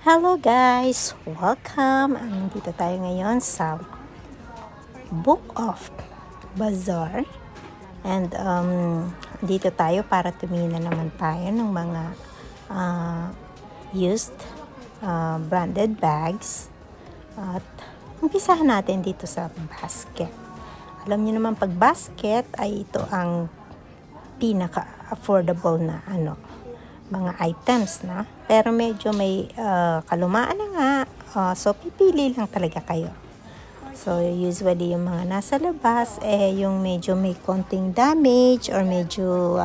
Hello guys! Welcome! Nandito tayo ngayon sa Book of Bazaar. And dito tayo para tumingin na naman tayo ng mga used branded bags. At umpisahan natin dito sa basket. Alam niyo naman pag basket ay ito ang pinaka-affordable na mga items na. Pero medyo may kalumaan na nga. So, pipili lang talaga kayo. So, usually yung mga nasa labas, yung medyo may konting damage or medyo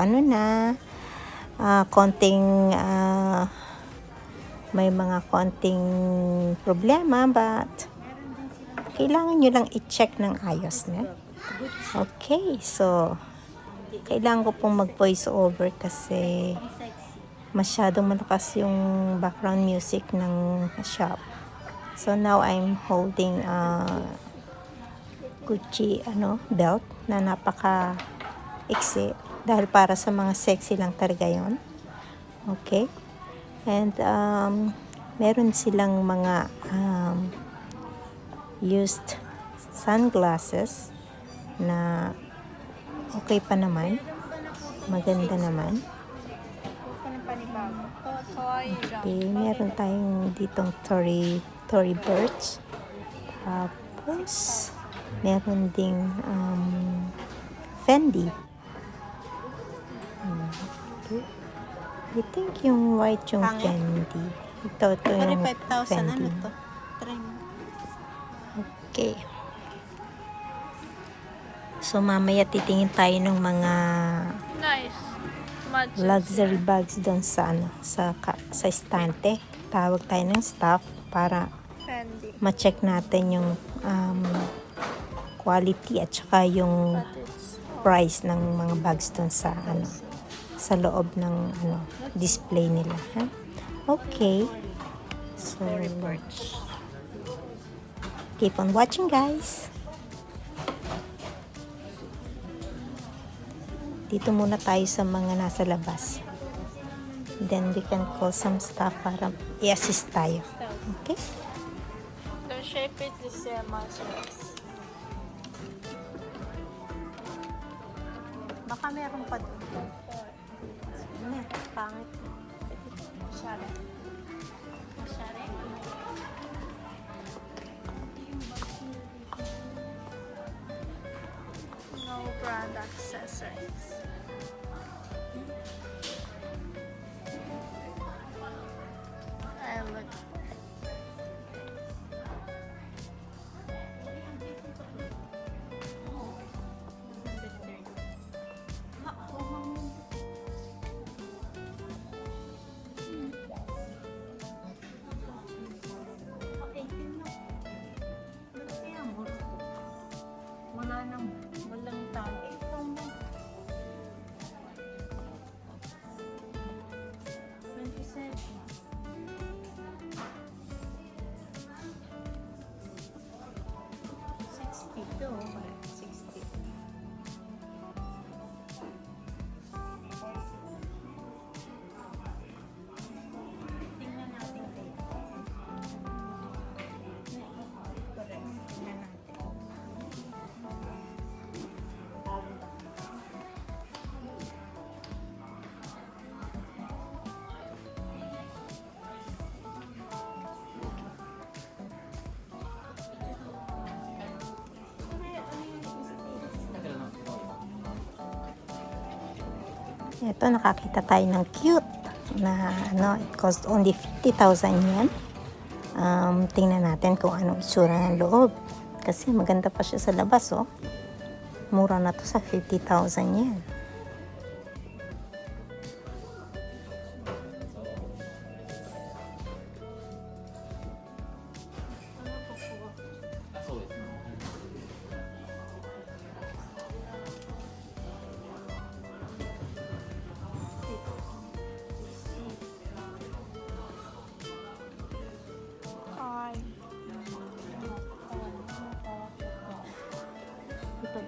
konting may mga konting problema, but kailangan nyo lang i-check ng ayos na. Okay, so kailangan ko pong mag-voice over kasi masyadong malakas yung background music ng shop. So now I'm holding Gucci belt na napaka iksi dahil para sa mga sexy lang talaga yon. Okay, and meron silang mga used sunglasses na okay pa naman, maganda naman. Okay, meron tayong ditong Tory Burch. Tapos meron ding Fendi. Okay. I think yung white yung Fendi. Ito yung Fendi. Okay. So mamaya titingin tayo ng mga luxury bags doon sa sa estante. Tawag tayo ng staff para ma-check natin yung quality at saka yung price ng mga bags doon sa sa loob ng display nila, ha? Okay. So keep on watching, guys. Dito muna tayo sa mga nasa labas. Then we can call some staff para i-assist tayo. Okay? The shape is the same as yours. Baka meron pa doon. Pangit. Masyari. Masyari? No brand accessories. I look. Wala nang walang tao. Ito, nakakita tayo ng cute na it cost only 50,000 yen. Tingnan natin kung anong itsura ng loob. Kasi maganda pa siya sa labas, oh. Mura na to sa 50,000 yen. Ito.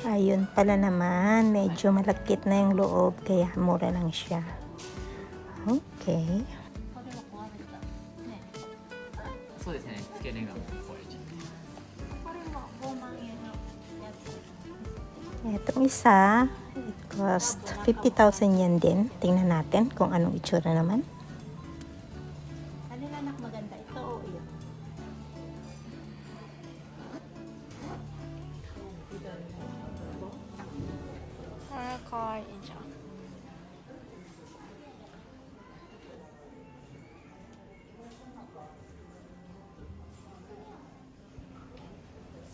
Ayun pala naman, medyo malakit na yung loob, kaya mura lang siya. Okay. そうですね、付け根が壊れちゃって。 Itong isa, it cost 50,000 yen din. Tingnan natin kung anong itsura naman. Alin anak maganda? Ito o yun? kawaiiじゃん。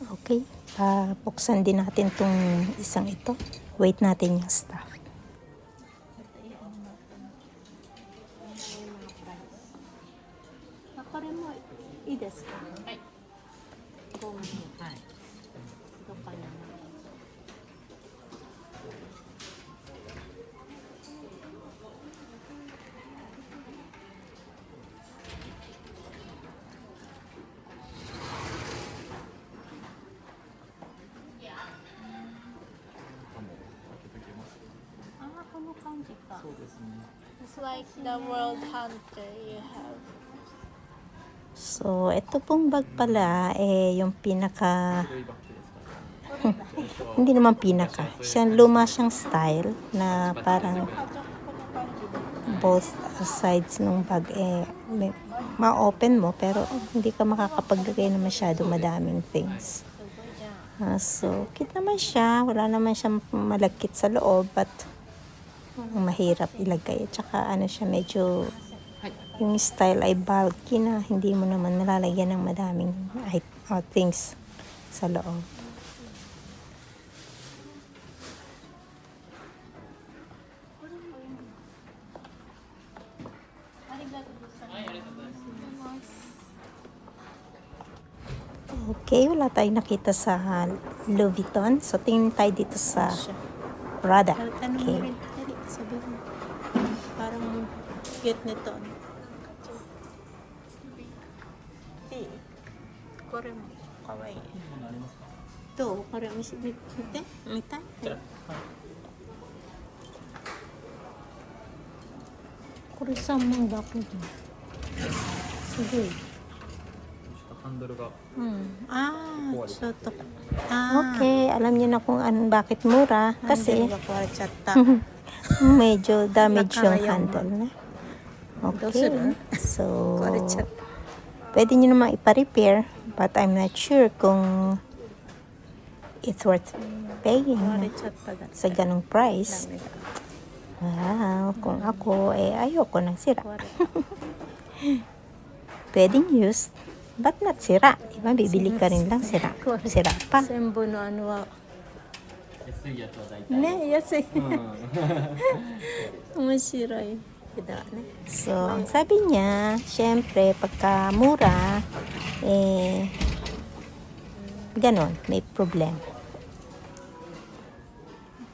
Okay. Buksan din natin tong isang ito. Wait natin yung stuff. It's like the World Hunter you have. So, ito pong bag pala, yung pinaka, hindi naman pinaka, luma siyang style na parang both sides ng bag, ma-open mo, pero hindi ka makakapaglagay na masyado madaming things. So, cute naman siya, wala naman siyang malagkit sa loob, but mahirap ilagay. Tsaka ano siya, medyo yung style ay bulky na hindi mo naman nalalagyan ng madaming things sa loob. Okay, wala tayong nakita sa Louis Vuitton. So, tingin tayo dito sa Prada. Okay. Parang cute nito. Kore mo, kawaii. Ito, kore mo siya. Mita? Kore samang dapat dito. Sige. ハンドルが Okay, alam niyo na kung bakit mura. Kasi medyo damage yung handle na. Okay, so pwede niyo naman ipa-repair, but I'm not sure kung it's worth paying sa ganong price. Wow, kung ako, ayoko ng sira. Pwedeng used, but not sira. Diba? Bibili ka rin lang sira. Sira pa. 安いやつは大体 Ne, yes. うん 面白い。So, ang sabi niya, syempre, pagka mura, ganon, may problem.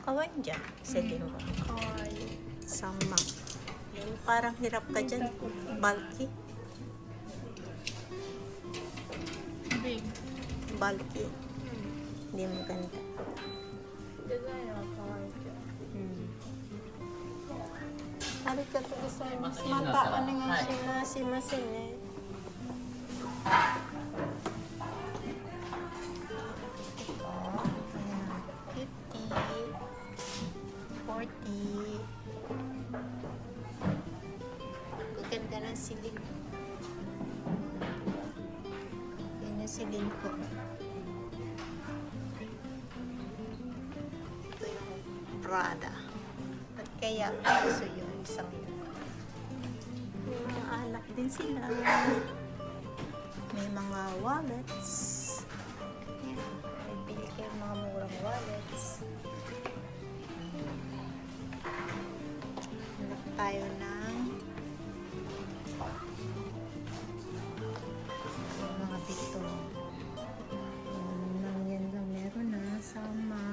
Kawain dyan. Sige mo. Kawaii. Sama. Yung parang hirap ka dyan. Bulky. Big. Bulky. Hindi mo ganda. Designは可愛いけど。ありがとうございます。またお願いします。すいませんね。Ganda ng siling. Yan ang siling ko. Ito yung Prada. At kaya gusto yung isang yun. May mga anak din sila. May mga wallets. Yan. May bili kayo mga murang wallets. Hanap tayo ng mga bito. Yan lang meron na. Sama.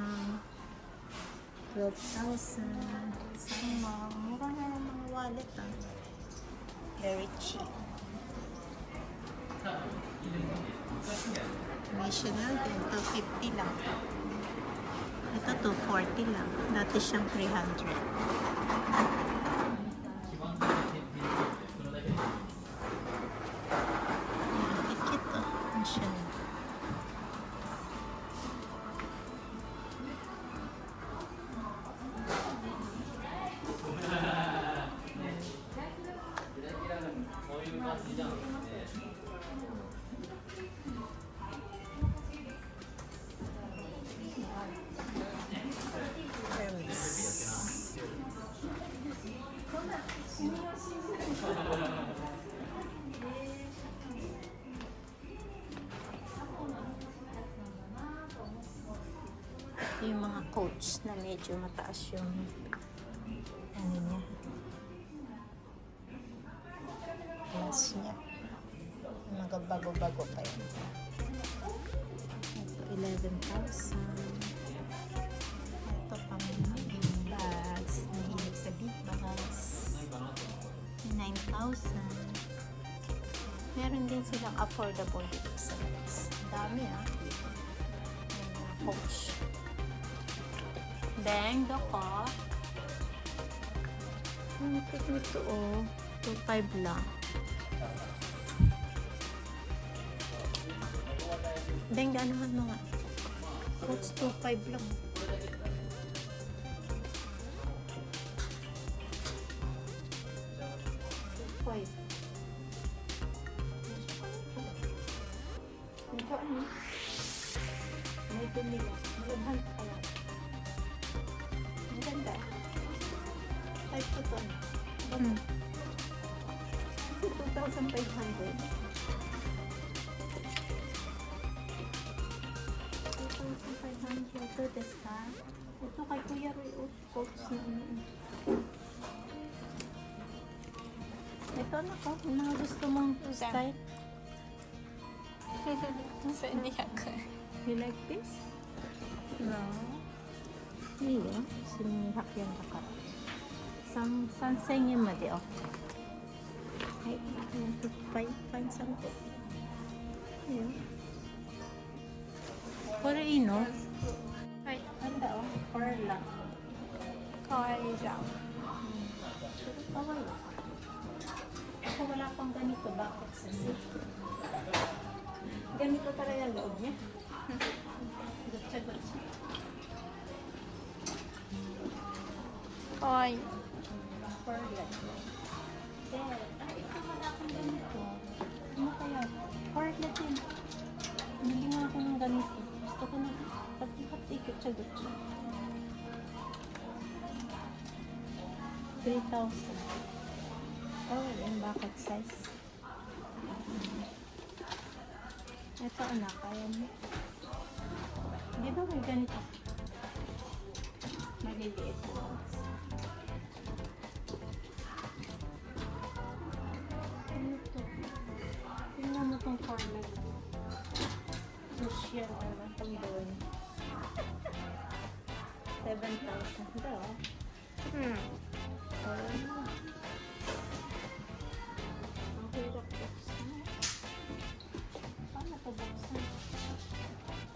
12,000. Sama. Mura na yung mga wallet. Very cheap. National din. 250 lang. Ito 240 lang. Dati siyang 300. Kit-kit oh. Ang siya na. Ito yung mga coats na medyo mataas yung ano niya. Class niya. Mga bago-bago pa yun. Ito 11,000. Ito pang big bags. Nahilig sa big bags. 9,000. Meron din silang affordable dito sa bags. Dami ah. Coach. Bang, doko. Ang cute nito oh. 2.5 lang. Bang, gano'n mo nga. Coach 2.5 lang. Ito ano? May dumila. Malabhan pa pala. Ang ganda. 5 to 10. 2,500. 2,500. Ito, des ka? Ito kay Kuya Roy. Coats na ano. Ito na ko. Yung mga gusto mong style. 1200 You like this? No. いいよ。1200円だから。3000円までよ。はい。いっぱいいっぱいさんと。いいよ。これいいの？はい。なんだろう？これら。かわいいじゃん。かわいい。Ako wala pang ganito. Bakit sisi? Ganito talaga ang loob niya. Gutsa-gutsa. かわいい。 Pearlet. There. Ay, ito wala akong ganito. Ano kaya? Pearlet din. Bili nga ako ng ganito. Gusto ko na pag-ikot-ikot siya gutsa. 3,000. Oh, yung bucket size. Ito anak, kaya mo. Di ba may ganito? Maliliit na. Ano to? Tingnan mo tong corner. Push yan, ano, itong doon. 7,000. Ito, oh. Oh. Ang hirap buksan. Paano ito buksan?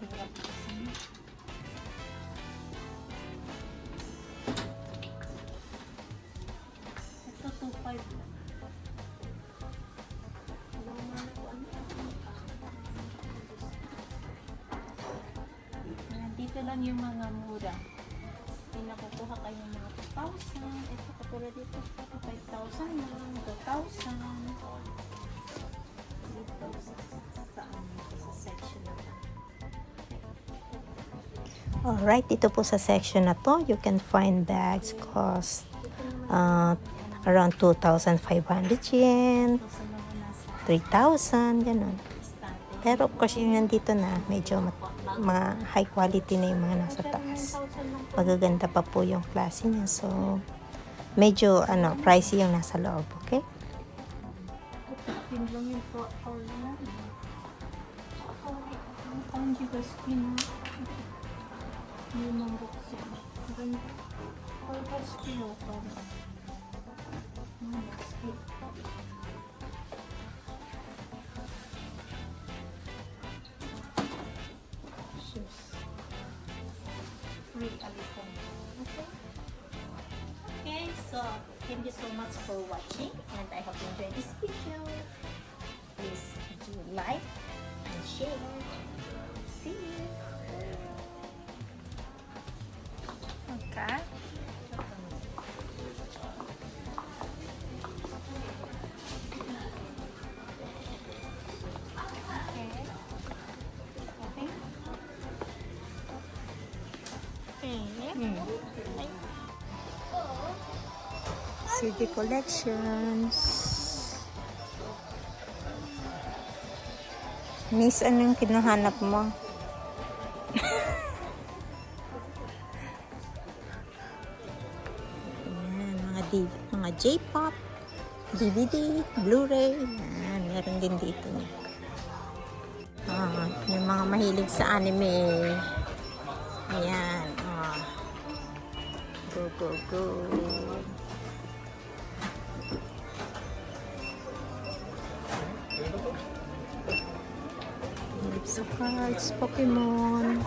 Hirap buksan. Ito 2.5 lang. Dito lang yung mga mura. Pinakukuha kayo ng mga 2,000. Ito katulad dito. 5,000 lang. 2,000. Dito sa section na to. Alright, dito po sa section na to, you can find bags cost around 2,500 yen, 3,000, ganun. Pero of course, yung nandito na, medyo mga high quality na yung mga nasa taas. Magaganda pa po yung klase niya. So, medyo pricey yung nasa loob, okay? free a little more. Okay? Okay, so thank you so much for watching, and I hope you enjoyed this video. Please do like and share. See you. Okay. CD collections. Miss, anong kinuhanap mo? Ayan, mga J-pop, DVD, Blu-ray. Ayan, meron din dito. Yung mga mahilig sa anime. Ayan. Go, go, go. Lips of Cards, Pokemon.